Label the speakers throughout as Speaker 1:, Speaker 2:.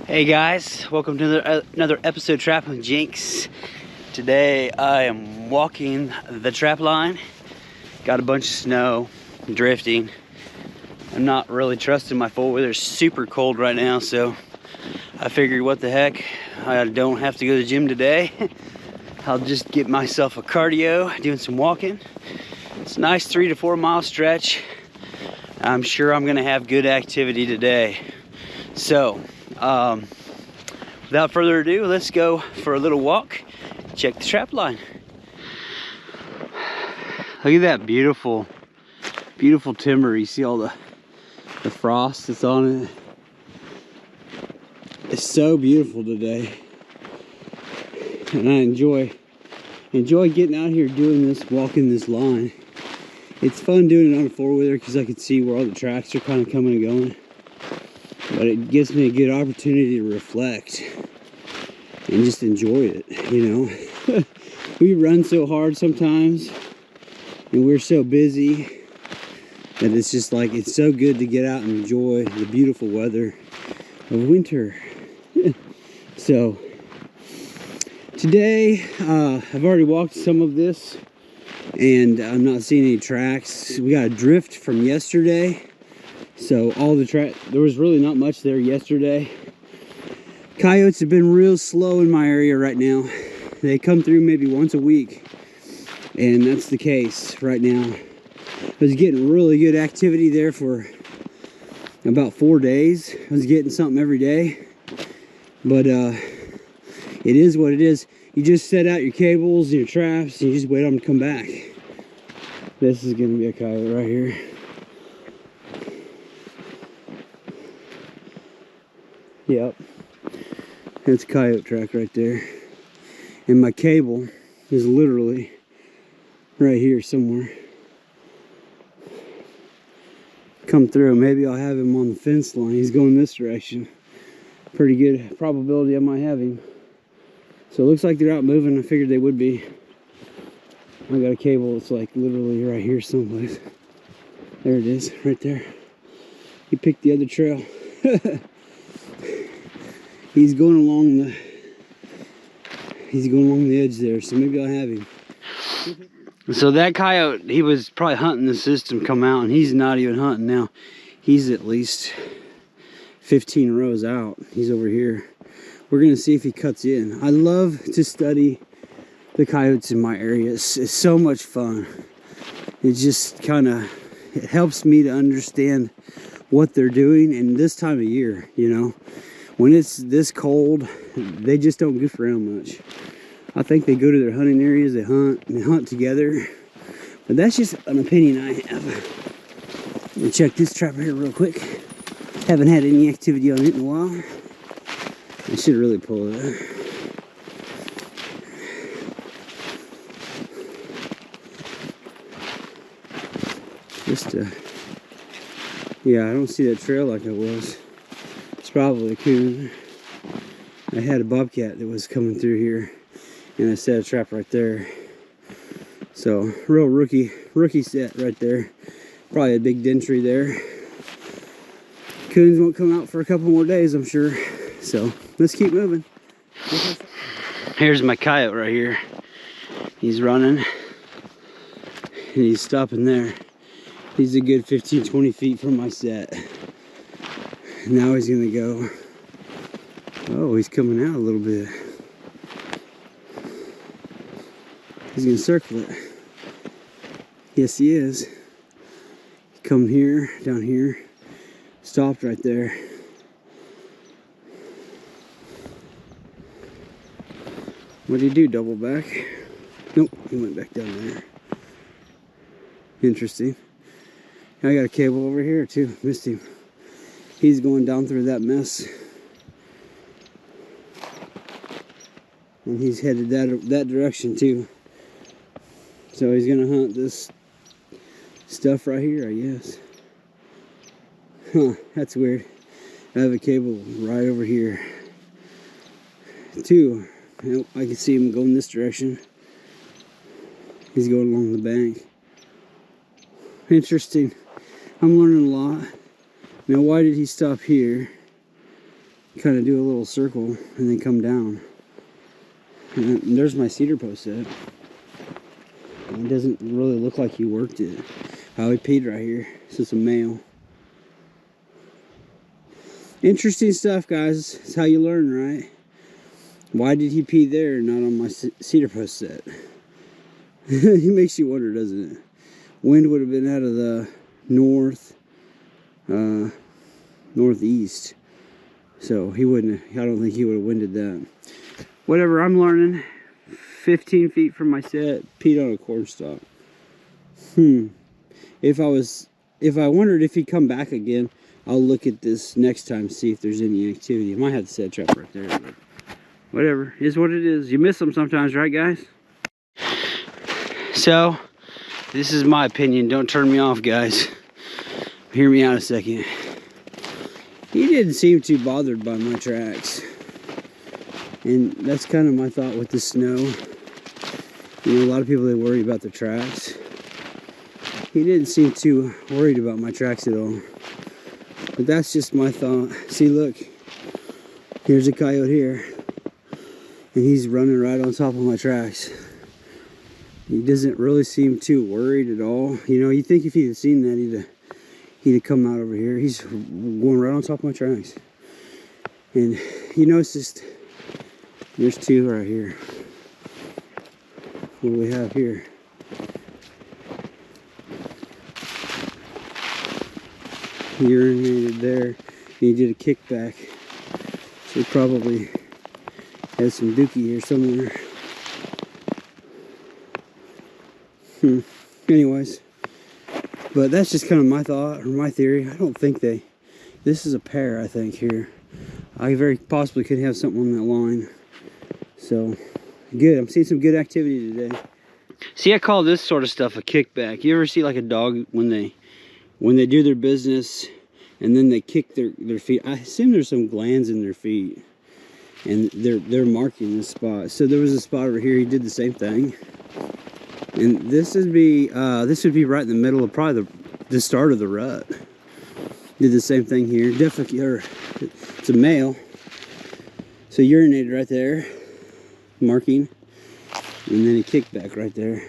Speaker 1: Hey guys, welcome to another episode of Trapping with Jinx. Today I am walking the trap line. Got a bunch of snow, drifting. I'm not really trusting my four-wheeler. It's super cold right now, so I figured what the heck, I don't have to go to the gym today. I'll just get myself a cardio, doing some walking. It's a nice 3 to 4 mile stretch. I'm sure I'm gonna have good activity today. So, without further ado, let's go for a little walk, check the trap line. Look at that beautiful, beautiful timber. You see all the frost that's on it. It's so beautiful today. And I enjoy getting out here doing this, walking this line. It's fun doing it on a four-wheeler because I can see where all the tracks are kind of coming and going. But it gives me a good opportunity to reflect and just enjoy it, you know. We run so hard sometimes and we're so busy that it's just like, it's so good to get out and enjoy the beautiful weather of winter. So today, I've already walked some of this and I'm not seeing any tracks. We got a drift from yesterday. So all the there was really not much there yesterday. Coyotes have been real slow in my area right now. They come through maybe once a week, and that's the case right now. I was getting really good activity there for about 4 days. I was getting something every day, but it is what it is. You just set out your cables and your traps, and you just wait on them to come back. This is gonna be a coyote right here. Yep, that's a coyote track right there. And my cable is literally right here somewhere. Come through, maybe I'll have him on the fence line. He's going this direction. Pretty good probability I might have him. So it looks like they're out moving. I figured they would be. I got a cable that's like literally right here someplace. There it is, right there. He picked the other trail. He's going along the edge there, so maybe I'll have him. So that coyote, he was probably hunting the system come out, and he's not even hunting now. He's at least 15 rows out. He's over here. We're gonna see if he cuts in. I love to study the coyotes in my area. It's so much fun. It just it helps me to understand what they're doing in this time of year, you know. When it's this cold, they just don't goof around much. I think they go to their hunting areas, they hunt together. But that's just an opinion I have. Let me check this trap here real quick. Haven't had any activity on it in a while. I should really pull it. Yeah, I don't see that trail like I was. It's probably a coon. I had a bobcat that was coming through here, and I set a trap right there. So real rookie set right there. Probably a big den tree there. Coons won't come out for a couple more days, I'm sure. So let's keep moving. Here's my coyote right here. He's running, and he's stopping there. He's a good 15-20 feet from my set. Now he's gonna go. Oh, he's coming out a little bit. He's gonna circle it. Yes, he is. Come here, down here. Stopped right there. What did he do? Double back? Nope, he went back down there. Interesting. I got a cable over here too. Missed him. He's going down through that mess. And he's headed that direction too. So he's gonna hunt this stuff right here, I guess. Huh, that's weird. I have a cable right over here. Two. Nope, I can see him going this direction. He's going along the bank. Interesting. I'm learning a lot. Now, why did he stop here? kind of do a little circle and then come down. And there's my cedar post set. It doesn't really look like he worked it. Oh, he peed right here. This is a male. Interesting stuff, guys. It's how you learn, right? Why did he pee there and not on my cedar post set? It makes you wonder, doesn't it? Wind would have been out of the northeast. So he wouldn't, I don't think he would have winded that. Whatever, I'm learning. 15 feet from my set, peed on a corn stalk. If I wondered if he'd come back again, I'll look at this next time, see if there's any activity. I might have to set a trap right there, but whatever, is what it is. You miss them sometimes, right, guys? So, this is my opinion. Don't turn me off, guys. Hear me out a second. He didn't seem too bothered by my tracks. And that's kind of my thought with the snow. You know, a lot of people, they worry about the tracks. He didn't seem too worried about my tracks at all. But that's just my thought. See, look. Here's a coyote here. And he's running right on top of my tracks. He doesn't really seem too worried at all. You know, you'd think if he'd have seen that, he'd have come out over here. He's going right on top of my tracks. And you know, it's just, there's two right here. What do we have here? He urinated there, and he did a kickback. So he probably has some dookie here somewhere. Anyways, but that's just kind of my thought, or my theory. I don't think this is a pair, I think, here. I very possibly could have something on that line. So, good. I'm seeing some good activity today. See, I call this sort of stuff a kickback. You ever see like a dog when they do their business and then they kick their feet? I assume there's some glands in their feet, and they're marking this spot. So there was a spot over here. He did the same thing. And this would be right in the middle of probably the start of the rut. Did the same thing here. Definitely, it's a male. So urinated right there, marking, and then he kicked back right there.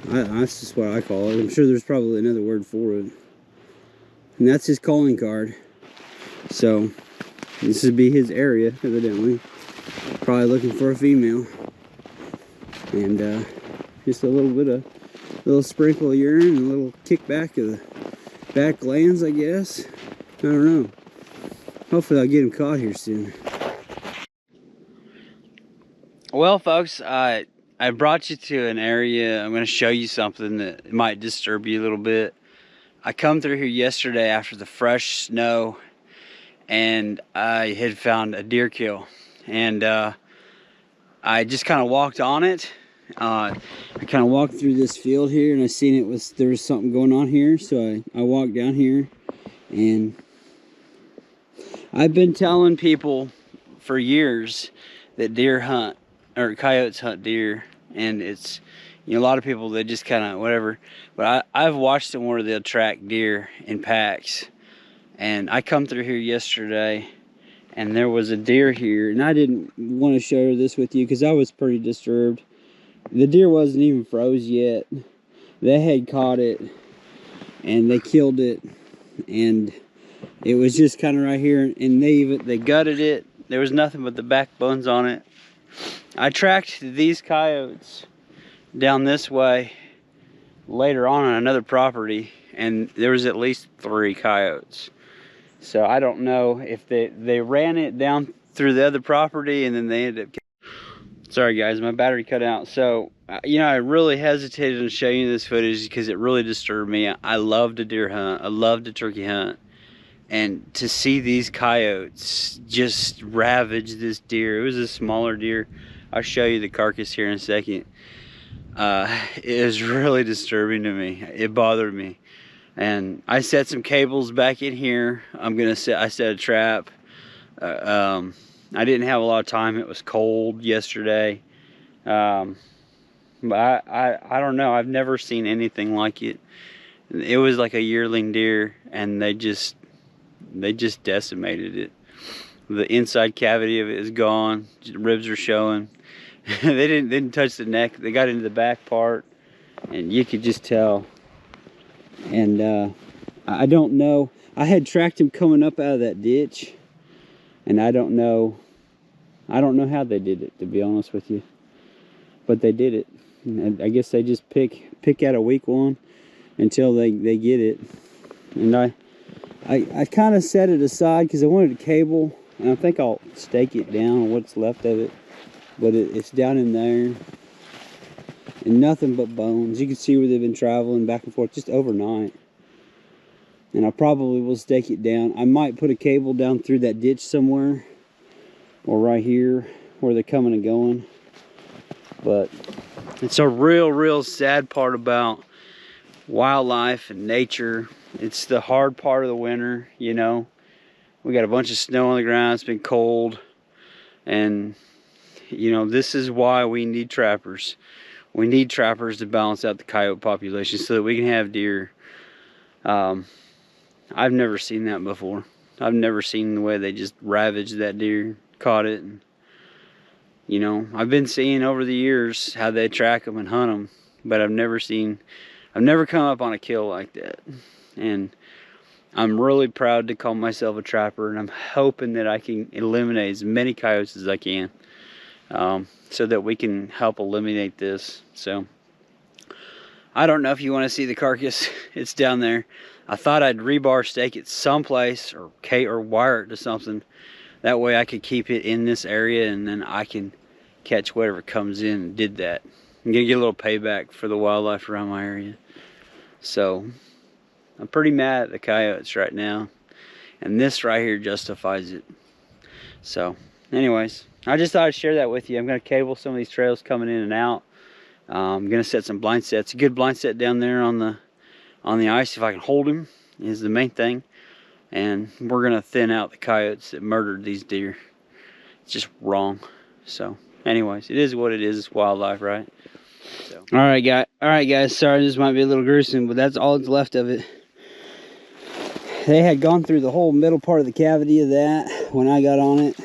Speaker 1: That's just what I call it. I'm sure there's probably another word for it. And that's his calling card. So this would be his area, evidently. Probably looking for a female. And just a little sprinkle of urine, and a little kickback of the back glands, I guess. I don't know. Hopefully I'll get him caught here soon. Well, folks, I brought you to an area. I'm going to show you something that might disturb you a little bit. I come through here yesterday after the fresh snow, and I had found a deer kill. And I just kind of walked on it. I kind of walked through this field here, and I seen there was something going on here, so I walked down here, and I've been telling people for years that deer hunt, or coyotes hunt deer, and it's, you know, a lot of people, they just kind of whatever, but I've watched them where they'll track deer in packs. And I come through here yesterday, and there was a deer here, and I didn't want to share this with you because I was pretty disturbed. The deer wasn't even froze yet. They had caught it, and they killed it, and it was just kind of right here, and they gutted it. There was nothing but the backbones on it. I tracked these coyotes down this way later on another property, and there was at least 3 coyotes. So I don't know if they ran it down through the other property, and then they ended up. Sorry guys, my battery cut out. So, you know, I really hesitated on showing you this footage because it really disturbed me. I love to deer hunt. I love to turkey hunt. And to see these coyotes just ravage this deer. It was a smaller deer. I'll show you the carcass here in a second. It was really disturbing to me. It bothered me. And I set some cables back in here. I set a trap. I didn't have a lot of time. It was cold yesterday. But I don't know. I've never seen anything like it. It was like a yearling deer, and they just they just decimated it. The inside cavity of it is gone. The ribs are showing. They didn't touch the neck. They got into the back part, and you could just tell. And I don't know. I had tracked him coming up out of that ditch, and I don't know how they did it, to be honest with you. But they did it. And I guess they just pick out a weak one until they get it. And I kind of set it aside because I wanted a cable, and I think I'll stake it down on what's left of it. But it's down in there, and nothing but bones. You can see where they've been traveling back and forth just overnight. And I probably will stake it down. I might put a cable down through that ditch somewhere, or right here where they're coming and going. But it's a real sad part about wildlife and nature. It's the hard part of the winter, you know. We got a bunch of snow on the ground. It's been cold, and you know, this is why we need trappers. We need trappers to balance out the coyote population so that we can have deer. I've never seen that before. I've never seen the way they just ravaged that deer, caught it. And, you know, I've been seeing over the years how they track them and hunt them, but I've never come up on a kill like that. And I'm really proud to call myself a trapper, and I'm hoping that I can eliminate as many coyotes as I can, so that we can help eliminate this. So I don't know if you want to see the carcass. It's down there. I thought I'd rebar stake it someplace, or wire it to something. That way I could keep it in this area, and then I can catch whatever comes in. And did that. I'm gonna get a little payback for the wildlife around my area. So I'm pretty mad at the coyotes right now, and this right here justifies it. So anyways, I just thought I'd share that with you. I'm gonna cable some of these trails coming in and out. I'm gonna set some blind sets. A good blind set down there on the ice, if I can hold him, is the main thing. And we're gonna thin out the coyotes that murdered these deer. It's just wrong. So anyways, it is what it is. It's wildlife, right? So. All right guys, sorry this might be a little gruesome, but that's all that's left of it. They had gone through the whole middle part of the cavity of that when I got on it.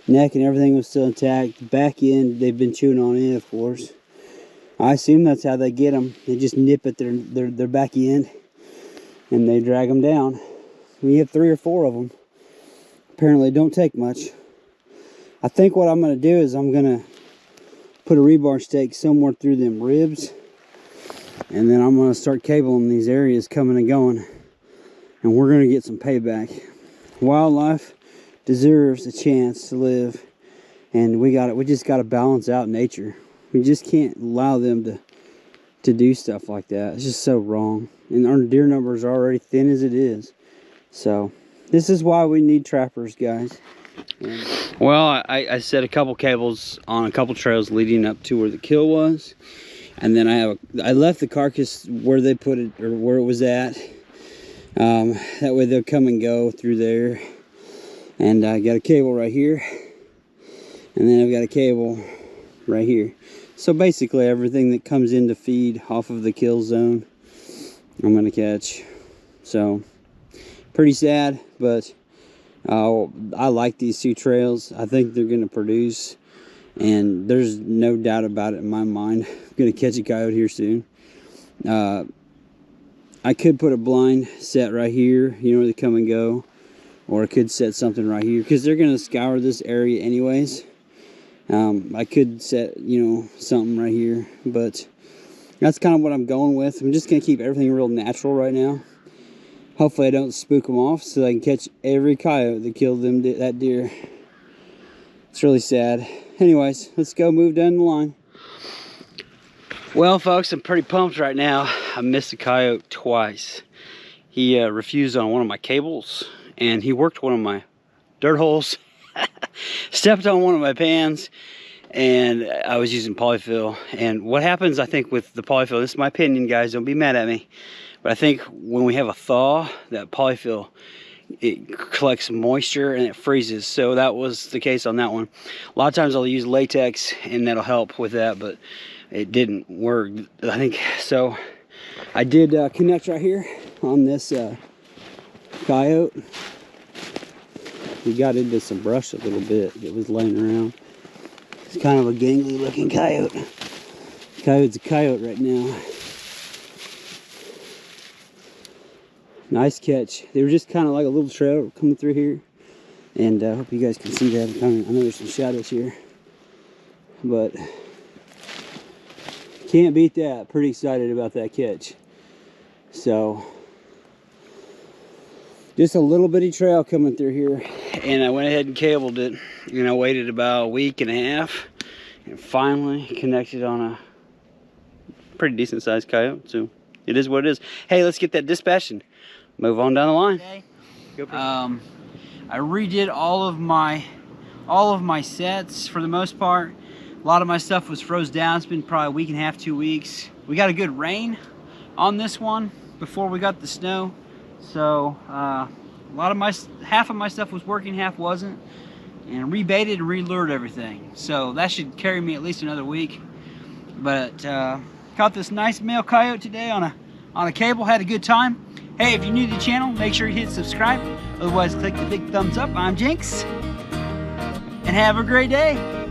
Speaker 1: Neck and everything was still intact. The back end, they've been chewing on it, of course. I assume that's how they get them. They just nip at their back end, and they drag them down. We have 3 or 4 of them. Apparently it don't take much. I think what I'm going to do is I'm going to put a rebar stake somewhere through them ribs, and then I'm going to start cabling these areas coming and going, and we're going to get some payback. Wildlife deserves a chance to live, and we just got to balance out nature. We just can't allow them to do stuff like that. It's just so wrong. And our deer numbers are already thin as it is. So this is why we need trappers, guys. Well, I set a couple cables on a couple trails leading up to where the kill was, and then I left the carcass where they put it, or where it was at. That way they'll come and go through there. And I got a cable right here, and then I've got a cable right here. So basically everything that comes in to feed off of the kill zone, I'm gonna catch. So pretty sad, but I like these 2 trails. I think they're gonna produce, and there's no doubt about it in my mind. I'm gonna catch a coyote here soon. I could put a blind set right here, you know, where they come and go, or I could set something right here because they're gonna scour this area anyways. I could set, you know, something right here, but that's kind of what I'm going with. I'm just gonna keep everything real natural right now. Hopefully I don't spook them off, so I can catch every coyote that killed that deer. It's really sad. Anyways, let's go move down the line. Well, folks, I'm pretty pumped right now. I missed a coyote twice. He refused on one of my cables, and he worked one of my dirt holes. Stepped on one of my pans, and I was using polyfill. And what happens, I think, with the polyfill, this is my opinion, guys, don't be mad at me, but I think when we have a thaw, that polyfill, it collects moisture and it freezes. So that was the case on that one. A lot of times I'll use latex, and that'll help with that, but it didn't work, I think. So I did connect right here on this coyote. He got into some brush a little bit. It was laying around. It's kind of a gangly looking coyote. Coyote's a coyote right now. Nice catch. They were just kind of like a little trail coming through here. And I hope you guys can see that. I know there's some shadows here. But can't beat that. Pretty excited about that catch. So just a little bitty trail coming through here. And I went ahead and cabled it. And I waited about a week and a half. And finally connected on a pretty decent sized coyote. So it is what it is. Hey, let's get that dispatched and move on down the line. I redid all of my sets for the most part. A lot of my stuff was froze down. It's been probably a week and a half, 2 weeks. We got a good rain on this one before we got the snow. So half of my stuff was working, half wasn't. And rebaited and relured everything. So that should carry me at least another week. But caught this nice male coyote today on a cable. Had a good time. Hey, if you're new to the channel, make sure you hit subscribe. Otherwise, click the big thumbs up. I'm Jinx. And have a great day.